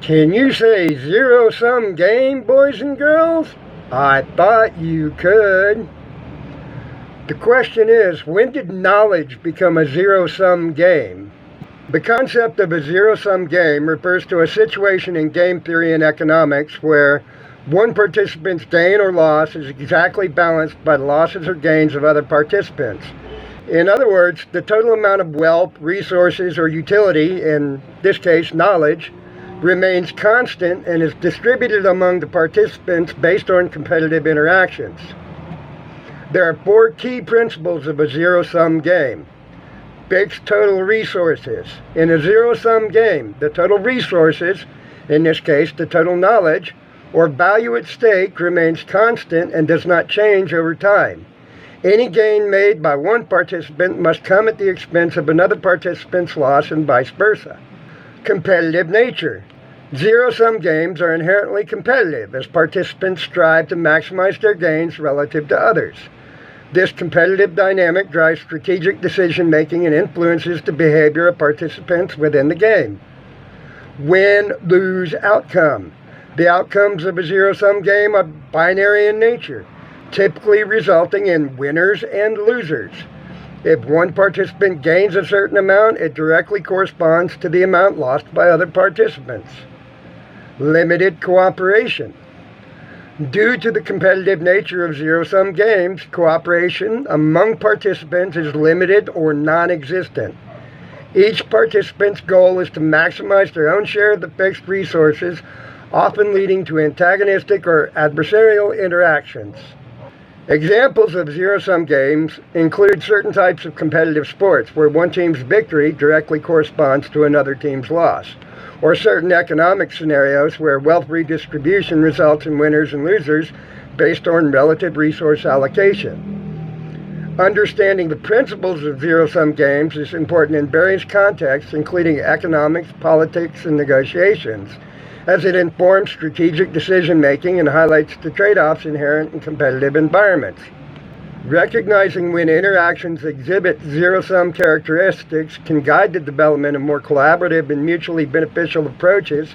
Can you say zero-sum game, boys and girls? I thought you could. The question is, when did knowledge become a zero-sum game? The concept of a zero-sum game refers to a situation in game theory and economics where one participant's gain or loss is exactly balanced by the losses or gains of other participants. In other words, the total amount of wealth, resources, or utility, in this case knowledge, remains constant and is distributed among the participants based on competitive interactions. There are four key principles of a zero-sum game. Fixed total resources. In a zero-sum game, the total resources, in this case the total knowledge, or value at stake remains constant and does not change over time. Any gain made by one participant must come at the expense of another participant's loss and vice versa. Competitive nature. Zero-sum games are inherently competitive as participants strive to maximize their gains relative to others. This competitive dynamic drives strategic decision-making and influences the behavior of participants within the game. Win-lose outcome. The outcomes of a zero-sum game are binary in nature, typically resulting in winners and losers. If one participant gains a certain amount, it directly corresponds to the amount lost by other participants. Limited cooperation. Due to the competitive nature of zero-sum games, cooperation among participants is limited or non-existent. Each participant's goal is to maximize their own share of the fixed resources, often leading to antagonistic or adversarial interactions. Examples of zero-sum games include certain types of competitive sports where one team's victory directly corresponds to another team's loss, or certain economic scenarios where wealth redistribution results in winners and losers based on relative resource allocation. Understanding the principles of zero-sum games is important in various contexts, including economics, politics, and negotiations, as it informs strategic decision-making and highlights the trade-offs inherent in competitive environments. Recognizing when interactions exhibit zero-sum characteristics can guide the development of more collaborative and mutually beneficial approaches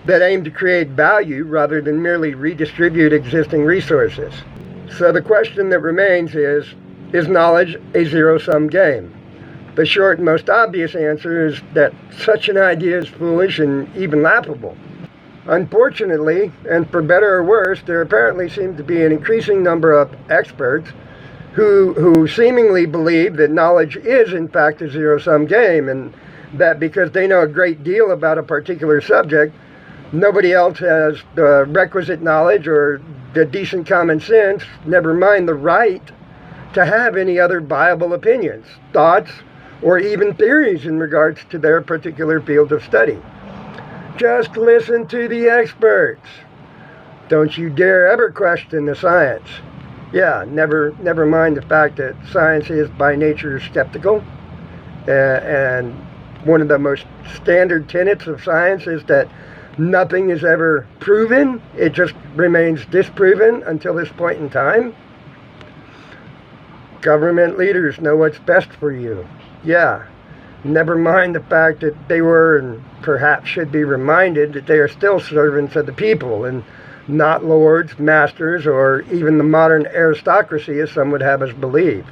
that aim to create value rather than merely redistribute existing resources. So the question that remains is knowledge a zero-sum game? The short and most obvious answer is that such an idea is foolish and even laughable. Unfortunately, and for better or worse, there apparently seem to be an increasing number of experts who seemingly believe that knowledge is in fact a zero-sum game, and that because they know a great deal about a particular subject, nobody else has the requisite knowledge or the decent common sense, never mind the right, to have any other viable opinions, thoughts, or even theories in regards to their particular field of study. Just listen to the experts. Don't you dare ever question the science. Yeah, never mind the fact that science is by nature skeptical. And one of the most standard tenets of science is that nothing is ever proven. It just remains disproven until this point in time. Government leaders know what's best for you. Yeah. Never mind the fact that they were and perhaps should be reminded that they are still servants of the people and not lords, masters, or even the modern aristocracy as some would have us believe.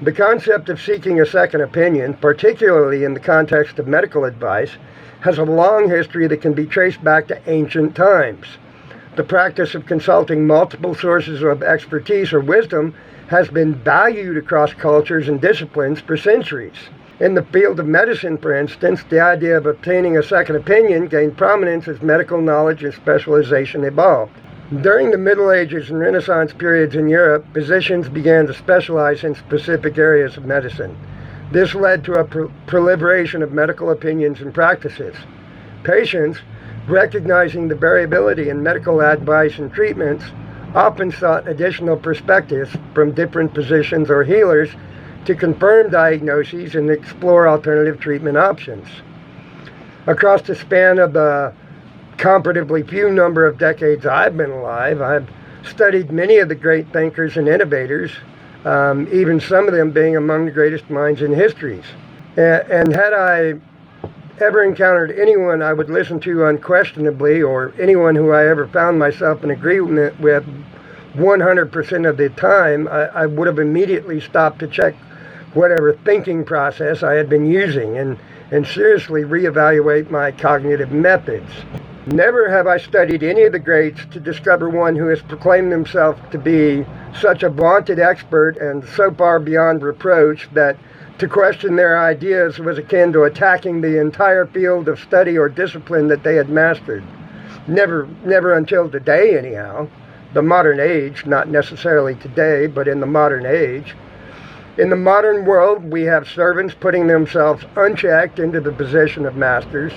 The concept of seeking a second opinion, particularly in the context of medical advice, has a long history that can be traced back to ancient times. The practice of consulting multiple sources of expertise or wisdom has been valued across cultures and disciplines for centuries. In the field of medicine, for instance, the idea of obtaining a second opinion gained prominence as medical knowledge and specialization evolved. During the Middle Ages and Renaissance periods in Europe, physicians began to specialize in specific areas of medicine. This led to a proliferation of medical opinions and practices. Patients, recognizing the variability in medical advice and treatments, often sought additional perspectives from different physicians or healers to confirm diagnoses and explore alternative treatment options. Across the span of the comparatively few number of decades I've been alive, I've studied many of the great thinkers and innovators, even some of them being among the greatest minds in history. And had I ever encountered anyone I would listen to unquestionably, or anyone who I ever found myself in agreement with 100% of the time, I would have immediately stopped to check whatever thinking process I had been using and seriously reevaluate my cognitive methods. Never have I studied any of the greats to discover one who has proclaimed himself to be such a vaunted expert and so far beyond reproach that to question their ideas was akin to attacking the entire field of study or discipline that they had mastered. Never until today, anyhow. The modern age, not necessarily today, but in the modern age. In the modern world, we have servants putting themselves unchecked into the position of masters,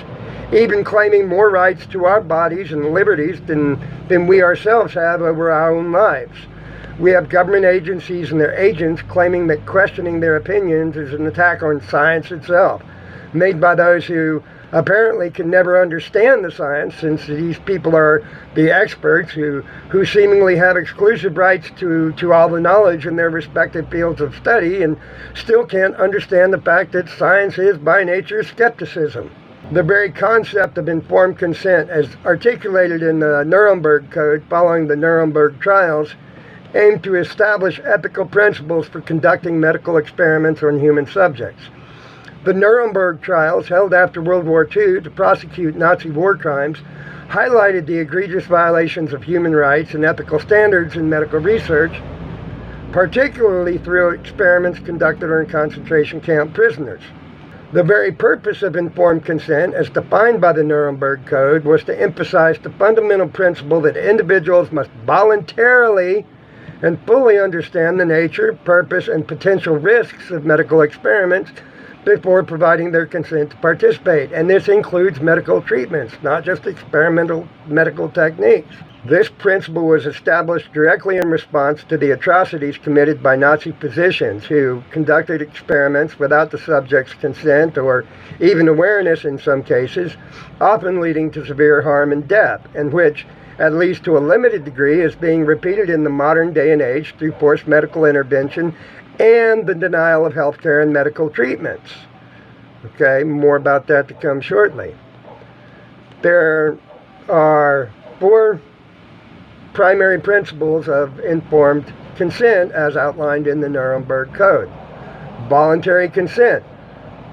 even claiming more rights to our bodies and liberties than we ourselves have over our own lives. We have government agencies and their agents claiming that questioning their opinions is an attack on science itself, made by those who apparently can never understand the science, since these people are the experts who seemingly have exclusive rights to all the knowledge in their respective fields of study and still can't understand the fact that science is by nature skepticism. The very concept of informed consent, as articulated in the Nuremberg Code following the Nuremberg trials, aimed to establish ethical principles for conducting medical experiments on human subjects. The Nuremberg trials, held after World War II to prosecute Nazi war crimes, highlighted the egregious violations of human rights and ethical standards in medical research, particularly through experiments conducted on concentration camp prisoners. The very purpose of informed consent, as defined by the Nuremberg Code, was to emphasize the fundamental principle that individuals must voluntarily and fully understand the nature, purpose, and potential risks of medical experiments before providing their consent to participate. And this includes medical treatments, not just experimental medical techniques. This principle was established directly in response to the atrocities committed by Nazi physicians who conducted experiments without the subject's consent or even awareness in some cases, often leading to severe harm and death, and which, at least to a limited degree, is being repeated in the modern day and age through forced medical intervention and the denial of health care and medical treatments. Okay, more about that to come shortly. There are 4 primary principles of informed consent as outlined in the Nuremberg Code. Voluntary consent.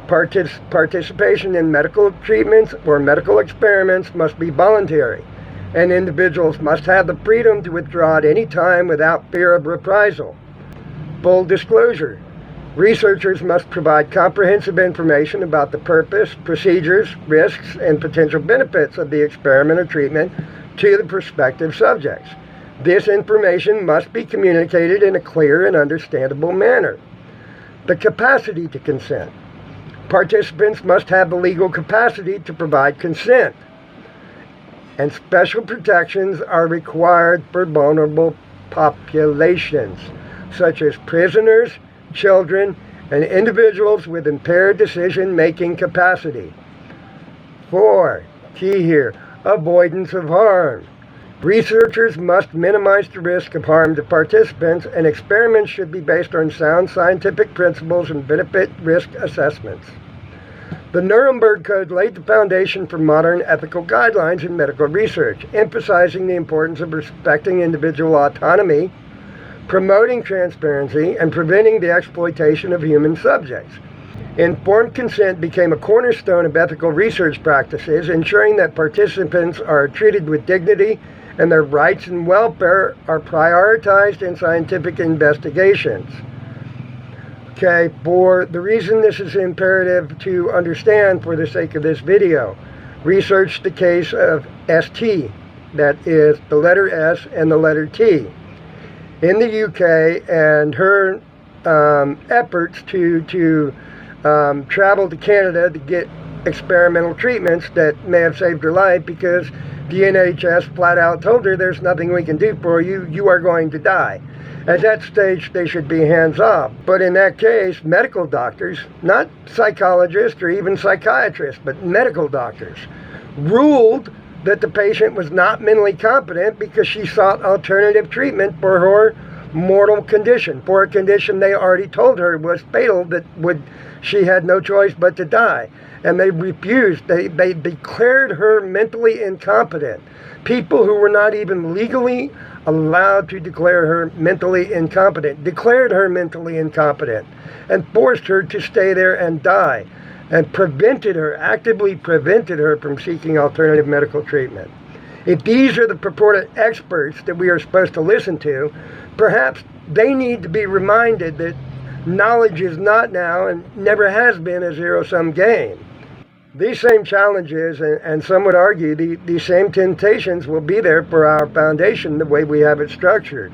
Participation in medical treatments or medical experiments must be voluntary, and individuals must have the freedom to withdraw at any time without fear of reprisal. Full disclosure. Researchers must provide comprehensive information about the purpose, procedures, risks, and potential benefits of the experiment or treatment to the prospective subjects. This information must be communicated in a clear and understandable manner. The capacity to consent. Participants must have the legal capacity to provide consent, and special protections are required for vulnerable populations, such as prisoners, children, and individuals with impaired decision-making capacity. 4, key here, avoidance of harm. Researchers must minimize the risk of harm to participants, and experiments should be based on sound scientific principles and benefit-risk assessments. The Nuremberg Code laid the foundation for modern ethical guidelines in medical research, emphasizing the importance of respecting individual autonomy, promoting transparency, and preventing the exploitation of human subjects. Informed consent became a cornerstone of ethical research practices, ensuring that participants are treated with dignity and their rights and welfare are prioritized in scientific investigations. Okay, for the reason this is imperative to understand for the sake of this video, research the case of ST, that is the letter S and the letter T, in the UK, and her efforts to travel to Canada to get experimental treatments that may have saved her life, because the NHS flat out told her, there's nothing we can do for you, you are going to die. At that stage, they should be hands off. But in that case, medical doctors, not psychologists or even psychiatrists, but medical doctors, ruled that the patient was not mentally competent because she sought alternative treatment for her mortal condition, for a condition they already told her was fatal, that she had no choice but to die. And they refused. They declared her mentally incompetent. People who were not even legally allowed to declare her mentally incompetent declared her mentally incompetent and forced her to stay there and die, and actively prevented her from seeking alternative medical treatment. If these are the purported experts that we are supposed to listen to, perhaps they need to be reminded that knowledge is not now and never has been a zero-sum game. These same challenges, and some would argue these same temptations, will be there for our foundation the way we have it structured.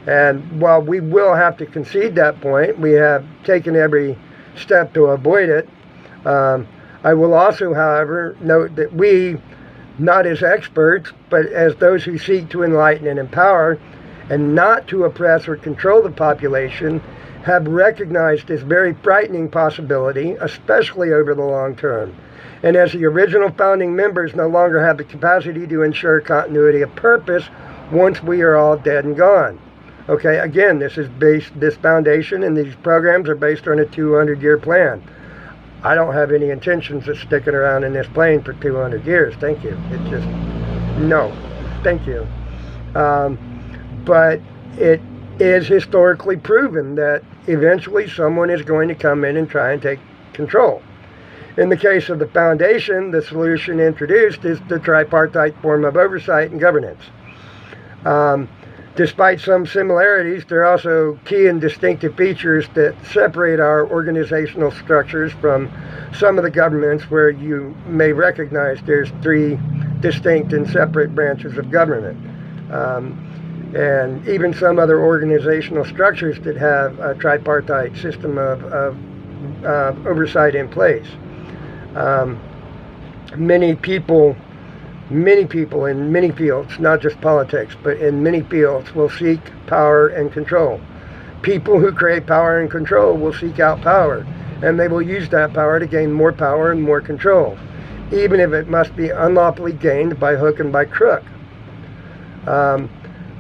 And while we will have to concede that point, we have taken every step to avoid it. I will also, however, note that we, not as experts, but as those who seek to enlighten and empower, and not to oppress or control the population, have recognized this very frightening possibility, especially over the long term. And as the original founding members no longer have the capacity to ensure continuity of purpose once we are all dead and gone. Okay, again, this foundation and these programs are based on a 200-year plan. I don't have any intentions of sticking around in this plane for 200 years. Thank you. It's just, no, thank you. But it is historically proven that eventually someone is going to come in and try and take control. In the case of the foundation, the solution introduced is the tripartite form of oversight and governance. Despite some similarities, there are also key and distinctive features that separate our organizational structures from some of the governments where you may recognize there's 3 distinct and separate branches of government. And even some other organizational structures that have a tripartite system of oversight in place. Many people in many fields, not just politics, but in many fields, will seek power and control. People who crave power and control will seek out power, and they will use that power to gain more power and more control, even if it must be unlawfully gained by hook and by crook.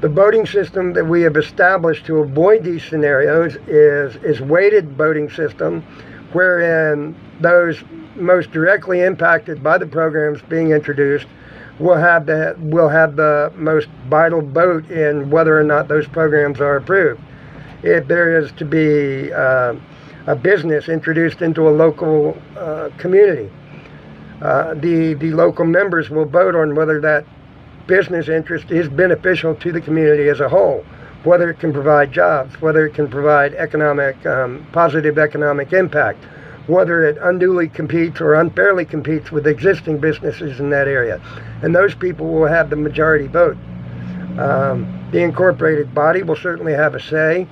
The voting system that we have established to avoid these scenarios is weighted voting system, wherein those most directly impacted by the programs being introduced will have the most vital vote in whether or not those programs are approved. If there is to be a business introduced into a local community, the local members will vote on whether that business interest is beneficial to the community as a whole, whether it can provide jobs, whether it can provide positive economic impact, whether it unduly competes or unfairly competes with existing businesses in that area. And those people will have the majority vote. The incorporated body will certainly have a say,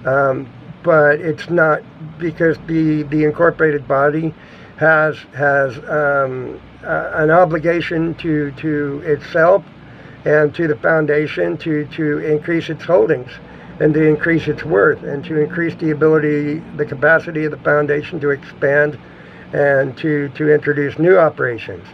but it's not, because the incorporated body has an obligation to itself and to the foundation to increase its holdings and to increase its worth and to increase the capacity of the foundation to expand and to introduce new operations.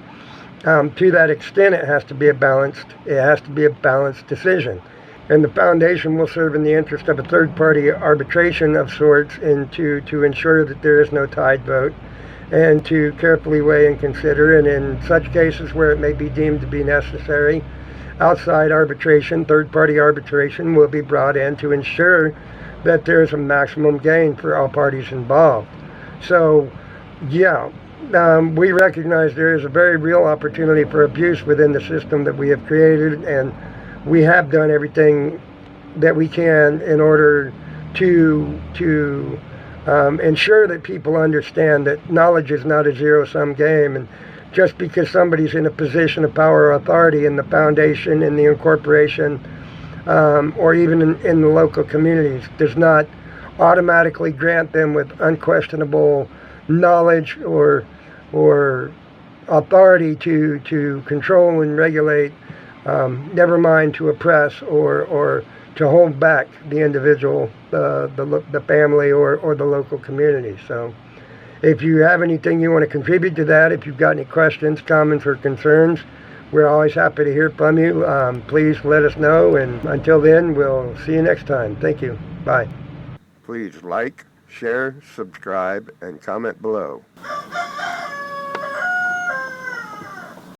To that extent, it has to be a balanced decision. And the foundation will serve in the interest of a third-party arbitration of sorts to ensure that there is no tied vote, and to carefully weigh and consider, and in such cases where it may be deemed to be necessary, outside arbitration, third-party arbitration, will be brought in to ensure that there is a maximum gain for all parties involved. So, yeah, we recognize there is a very real opportunity for abuse within the system that we have created, and we have done everything that we can in order to ensure that people understand that knowledge is not a zero-sum game, and just because somebody's in a position of power or authority in the foundation, in the incorporation, or even in the local communities, does not automatically grant them with unquestionable knowledge or authority to control and regulate, never mind to oppress or to hold back the individual, the family, or the local community. So if you have anything you want to contribute to that, if you've got any questions, comments, or concerns, We're always happy to hear from you. Please let us know, and until then, we'll see you next time. Thank you. Bye. Please like, share, subscribe, and comment below.